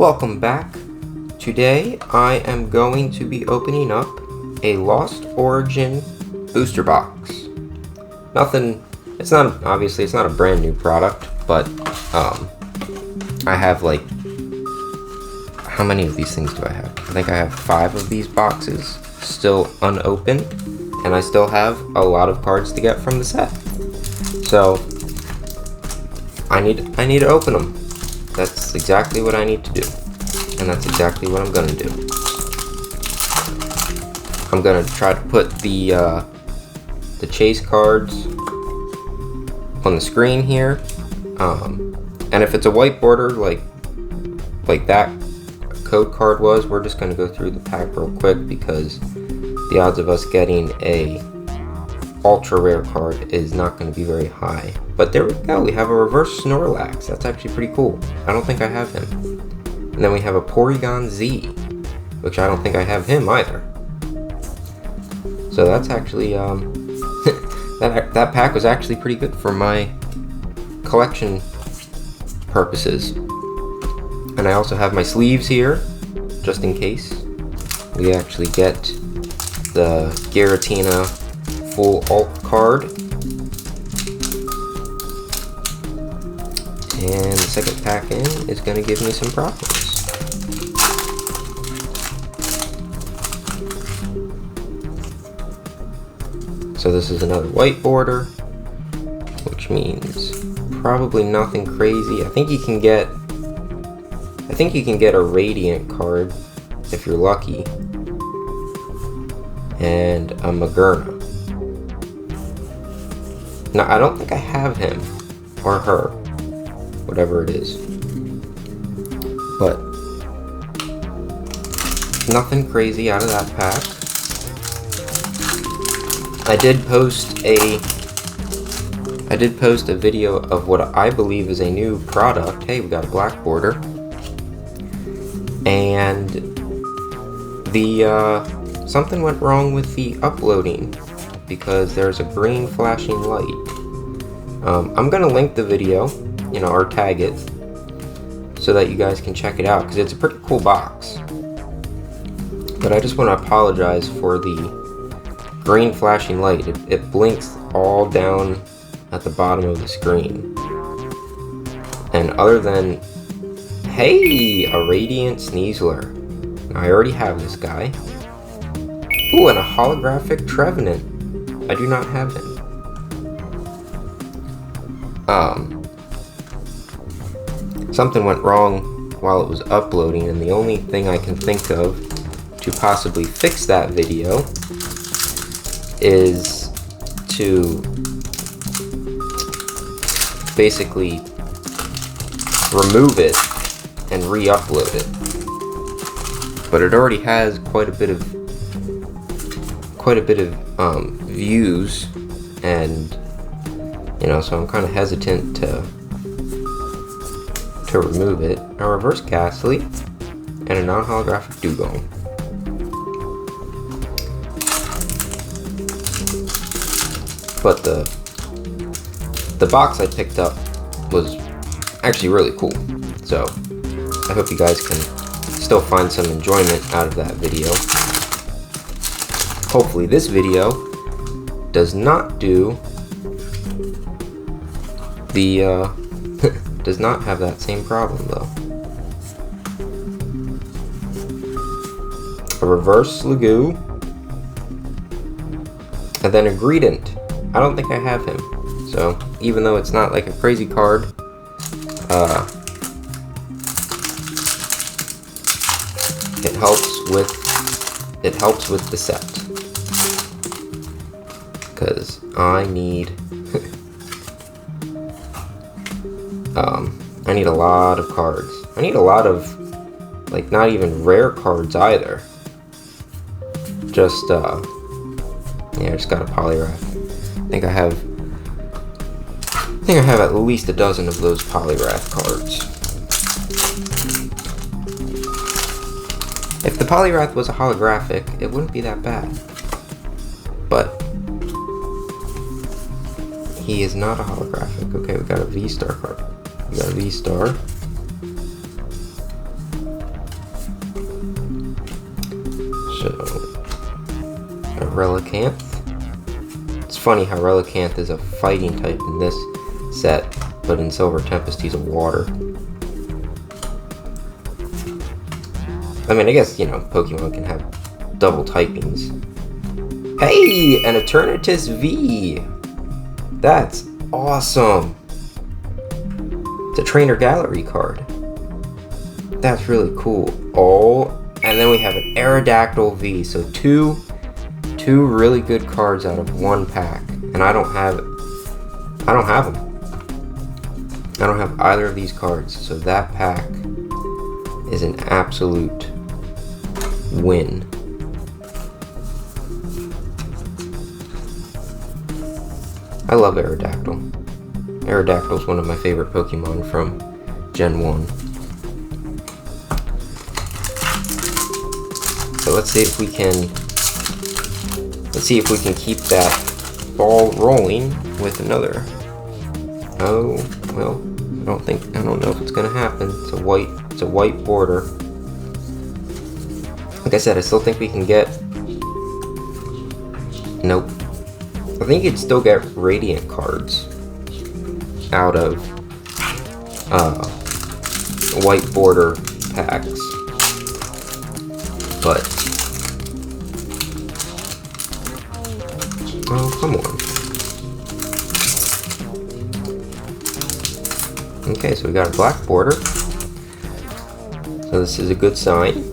Welcome back. Today I am going to be opening up a Lost Origin booster box. Obviously it's not a brand new product, but I have like, how many of these things do I have? I think I have 5 of these boxes still unopened, and I still have a lot of cards to get from the set. So I need to open them. That's exactly what I need to do, and that's exactly what I'm gonna do. I'm gonna try to put the chase cards on the screen here, and if it's a white border like that code card was, we're just gonna go through the pack real quick because the odds of us getting a ultra rare card is not going to be very high. But there we go, we have a reverse Snorlax. That's actually pretty cool. I don't think I have him. And then we have a Porygon Z, which I don't think I have him either. So that's actually that pack was actually pretty good for my collection purposes. And I also have my sleeves here, just in case we actually get the Giratina full alt card. And the second pack in is going to give me some problems. So this is another white border, which means probably nothing crazy. I think you can get a Radiant card if you're lucky, and a Magerna. Now, I don't think I have him, or her, whatever it is. But nothing crazy out of that pack. I did post a video of what I believe is a new product. Hey, we got a black border. And something went wrong with the uploading because there's a green flashing light. I'm gonna link the video, or tag it, so that you guys can check it out, because it's a pretty cool box. But I just want to apologize for the green flashing light. It blinks all down at the bottom of the screen. And other than, hey, a Radiant Sneasler. I already have this guy. Ooh, and a holographic Trevenant. I do not have him. Something went wrong while it was uploading, and the only thing I can think of to possibly fix that video is to basically remove it and re-upload it. But it already has quite a bit of views, and so I'm kind of hesitant to remove it. A reverse Ghastly and a non-holographic Dugong. But the box I picked up was actually really cool, so I hope you guys can still find some enjoyment out of that video. Hopefully this video does not do the does not have that same problem though. A reverse Slugoo, and then a Greedent. I don't think I have him, so even though it's not like a crazy card, it helps with the set, because I need I need a lot of cards. I need a lot of, like, not even rare cards either. Just I just got a Poliwrath. I think I have at least a dozen of those Poliwrath cards. If the Poliwrath was a holographic, it wouldn't be that bad. But he is not a holographic. Okay, we got a V-Star card. We got a V-Star. So, a Relicanth. It's funny how Relicanth is a fighting type in this set, but in Silver Tempest he's a water. I mean, I guess, you know, Pokemon can have double typings. Hey, an Eternatus V! That's awesome! It's a Trainer Gallery card. That's really cool. Oh, and then we have an Aerodactyl V. So two really good cards out of one pack. And I don't have them. I don't have either of these cards. So that pack is an absolute win. I love Aerodactyl. Aerodactyl is one of my favorite Pokemon from Gen 1. So let's see if we can keep that ball rolling with another. Oh, well, I don't know if it's gonna happen. It's a white border. Like I said, I still think we can get. Nope. I think you'd still get Radiant cards out of white border packs. But oh, come on. Okay, so we got a black border. So this is a good sign.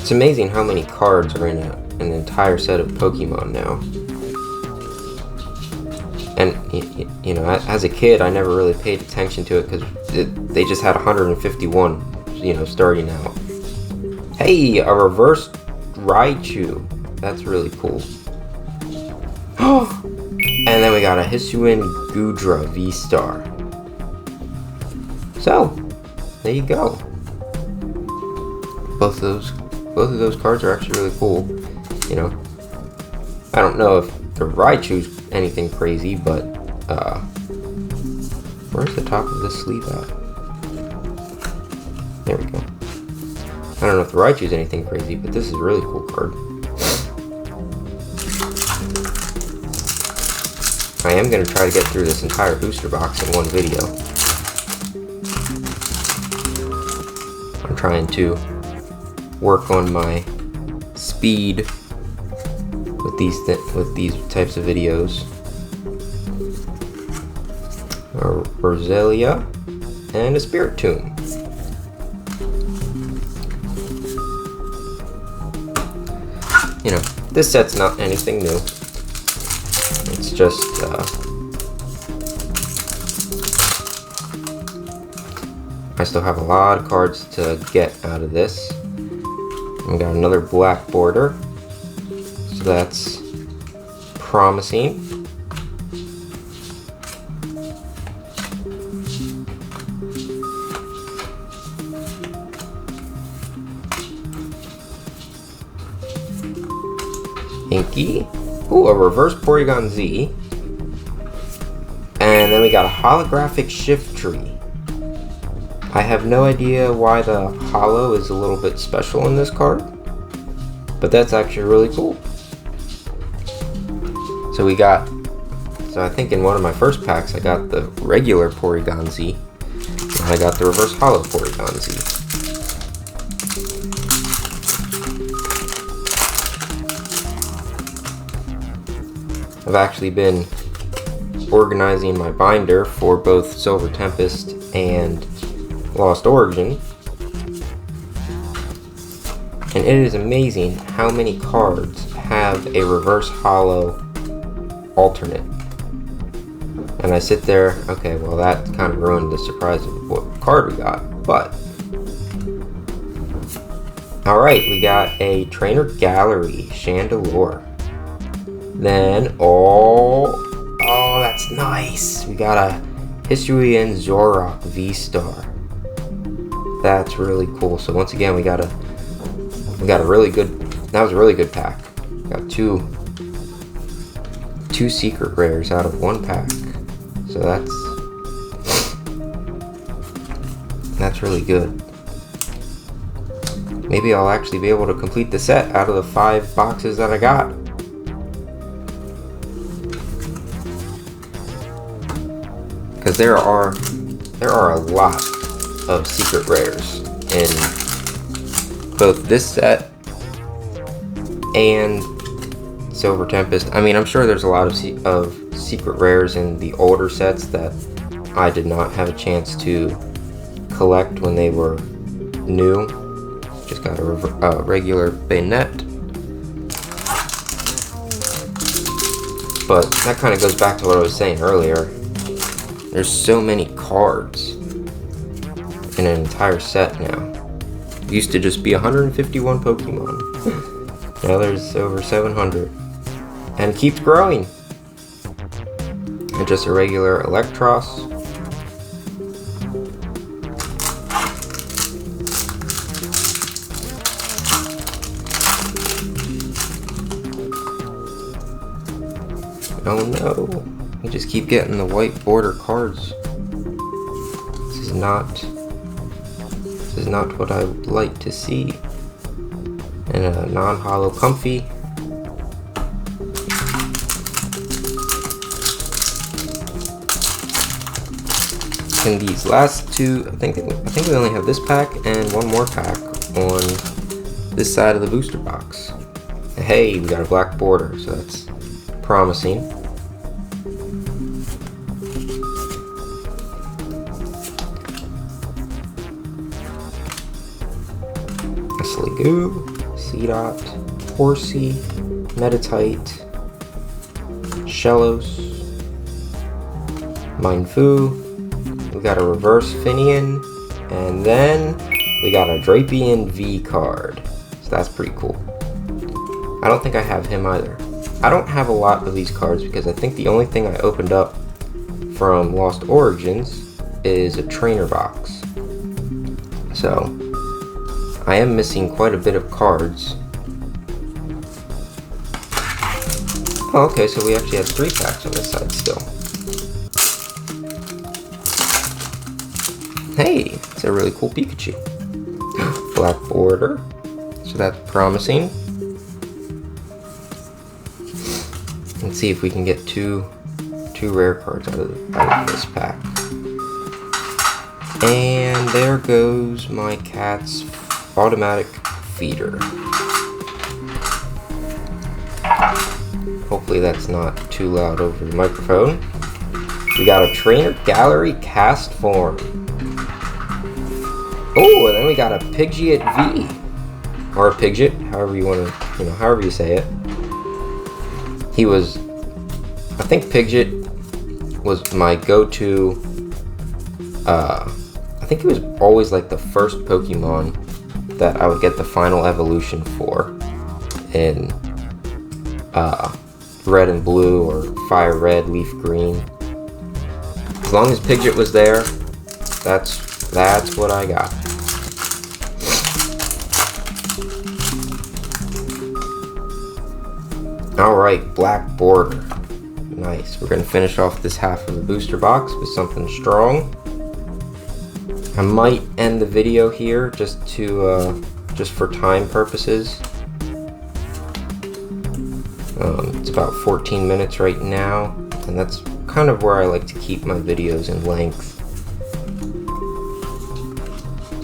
It's amazing how many cards are in an entire set of Pokemon now. And, you know, as a kid, I never really paid attention to it because they just had 151, you know, starting out. Hey, a reverse Raichu. That's really cool. And then we got a Hisuian Goodra V-Star. So, there you go. Both of those cards are actually really cool. You know, I don't know if the Raichu's anything crazy, but where's the top of this sleeve at? There we go. I don't know if the Raichu's anything crazy, but this is a really cool card. I am going to try to get through this entire booster box in one video. I'm trying to work on my speed with these types of videos. A Roselia and a Spiritomb. You know, this set's not anything new. It's just I still have a lot of cards to get out of this. We got another black border, so that's promising. Inky. Ooh, a reverse Porygon Z. And then we got a holographic Shiftry. I have no idea why the holo is a little bit special in this card, but that's actually really cool. So I think in one of my first packs I got the regular Porygon Z, and I got the reverse holo Porygon Z. I've actually been organizing my binder for both Silver Tempest and Lost Origin, and it is amazing how many cards have a reverse holo alternate. And I sit there, okay, well that kind of ruined the surprise of what card we got, but alright, we got a Trainer Gallery Chandelure. Then, oh, that's nice. We got a Hisuian Zoroark V-Star. That's really cool. So once again, we got a really good. That was a really good pack. Got two secret rares out of one pack. So that's really good. Maybe I'll actually be able to complete the set out of the 5 boxes that I got. Because there are a lot of secret rares in both this set and Silver Tempest. I mean, I'm sure there's a lot of secret rares in the older sets that I did not have a chance to collect when they were new. Just got a regular bayonet. But that kind of goes back to what I was saying earlier. There's so many cards in an entire set now. It used to just be 151 Pokemon. Now there's over 700. And it keeps growing. And just a regular Electros. Oh no, we just keep getting the white border cards. This is not what I would like to see. And a non-holo Comfey. And these last two, I think we only have this pack and one more pack on this side of the booster box. Hey, we got a black border, so that's promising. Sliggoo, Seedot, Horsey, Meditite, Shellos, Mindfu, we got a reverse Finian, and then we got a Drapion V card. So that's pretty cool. I don't think I have him either. I don't have a lot of these cards because I think the only thing I opened up from Lost Origins is a trainer box. So I am missing quite a bit of cards. Oh, okay, so we actually have 3 packs on this side still. Hey, it's a really cool Pikachu. Black border, so that's promising. Let's see if we can get two rare cards out of this pack. And there goes my cat's automatic feeder. Hopefully that's not too loud over the microphone. We got a Trainer Gallery cast form. Oh, and then we got a Pidgeot V. Or a Pidgeot, however you want to, however you say it. He was, I think Pidgeot was my go-to, I think he was always like the first Pokemon that I would get the final evolution for in Red and Blue or Fire Red, Leaf Green. As long as Pidgeot was there, that's what I got. Alright, black border. Nice. We're going to finish off this half of the booster box with something strong. I might end the video here just for time purposes. It's about 14 minutes right now, and that's kind of where I like to keep my videos in length.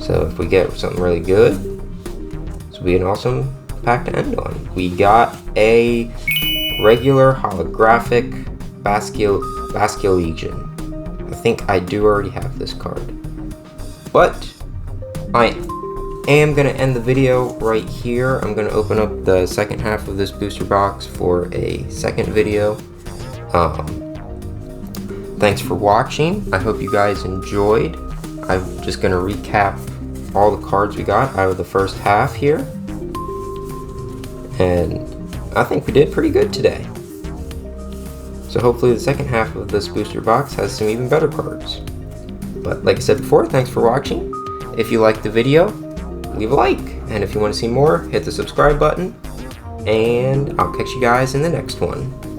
So if we get something really good, this will be an awesome pack to end on. We got a regular holographic Basculegion. I think I do already have this card. But I am going to end the video right here. I'm going to open up the second half of this booster box for a second video. Thanks for watching. I hope you guys enjoyed. I'm just going to recap all the cards we got out of the first half here. And I think we did pretty good today. So hopefully the second half of this booster box has some even better cards. But like I said before, thanks for watching. If you liked the video, leave a like. And if you want to see more, hit the subscribe button. and I'll catch you guys in the next one.